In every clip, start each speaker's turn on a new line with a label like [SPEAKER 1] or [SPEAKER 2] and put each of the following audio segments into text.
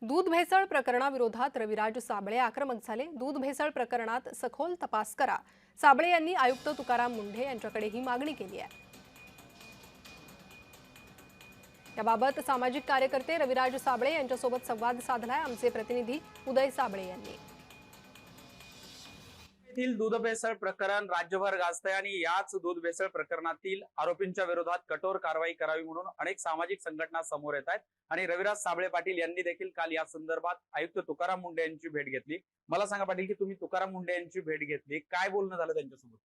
[SPEAKER 1] दूध भेसळ प्रकरणाविरोधात रविराज साबळे आक्रमक झाले। दूध भेसळ प्रकरणात सखोल तपास करा, साबळे यांनी आयुक्त तुकाराम मुंढे यांच्याकडे ही मागणी केली आहे। याबाबत सामाजिक कार्यकर्ते रविराज साबळे यांच्यासोबत संवाद साधलाय आमचे प्रतिनिधी उदय साबळे यांनी।
[SPEAKER 2] दूध भेसळ प्रकरण राज्यभर गाजतंय आणि याच दूध भेसळ प्रकरणातील आरोपींच्या विरोधात कठोर कारवाई करावी म्हणून अनेक सामाजिक संघटना समोर येत आहेत आणि रविराज साबळे पाटील यांनी देखील काल या संदर्भात आयुक्त तुकाराम मुंढे यांची भेट घेतली। मला सांगा पाटील की तुम्ही तुकाराम मुंढे यांची भेट घेतली, काय बोलणं झालं त्यांच्यासोबत?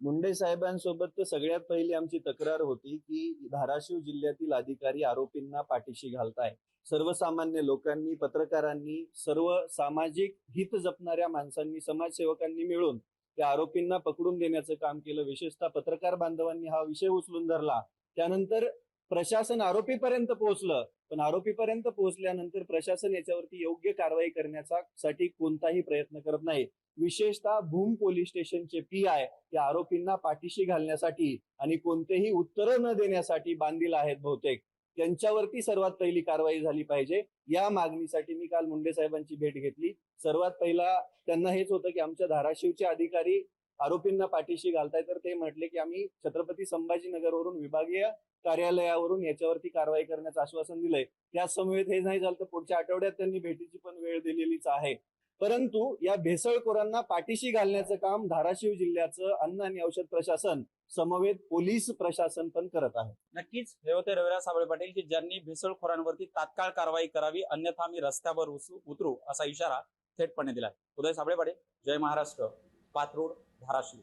[SPEAKER 3] मुंढे साहेबांसोबत तर सगळ्यात पहिली आमची तक्रार होती की धाराशिव जिल्ह्यातील अधिकारी आरोपींना पाठीशी घालताय। सर्वसामान्य लोकांनी, पत्रकारांनी, सर्व सामाजिक हित जपणाऱ्या माणसांनी, समाजसेवकांनी मिळून त्या आरोपींना पकडून देण्याचं काम केलं। विशेषतः पत्रकार बांधवांनी हा विषय उचलून धरला। त्यानंतर प्रशासन आरोपीपर्यंत पोहोचलं, पण आरोपीपर्यंत पोहोचल्यानंतर प्रशासन याच्यावरती योग्य कारवाई करण्यासाठी कोणताही प्रयत्न करत नाही। विशेषतः भूम पोलीस स्टेशनचे PI या आरोपींना पाठीशी घालण्यासाठी आणि कोणतेही उत्तर न देण्यासाठी बांधील आहेत। बहुतेक त्यांच्यावरती सर्वात पहिली कारवाई झाली पाहिजे, या मागणीसाठी मी काल मुंढे साहेबांची भेट घेतली। सर्वात पहिला त्यांना हेच होतं की आमच्या धाराशिवचे अधिकारी आरोपींना पाठीशी घालताय, तर ते म्हटले की आम्ही छत्रपती संभाजीनगरवरून विभागीय कार्यालयावरून याच्यावरती कारवाई करण्याचं आश्वासन दिलंय। त्याच समवेत हे नाही झालं तर पुढच्या आठवड्यात त्यांनी भेटीची पण वेळ दिलेलीच आहे। परंतु या भेसळखोरांना पाठीशी घालण्याचं काम धाराशिव जिल्ह्याचं अन्न आणि औषध प्रशासन समवेत पोलीस प्रशासन पण करत आहे।
[SPEAKER 2] नक्कीच हे होते रविराज साबळे पाटील की ज्यांनी भेसळखोरांवरती तात्काळ कारवाई करावी, अन्यथा आम्ही रस्त्यावर उतरू असा इशारा थेटपणे दिलाय। उदय साबळे पाटील, जय महाराष्ट्र, पाथरूड, धाराशिव।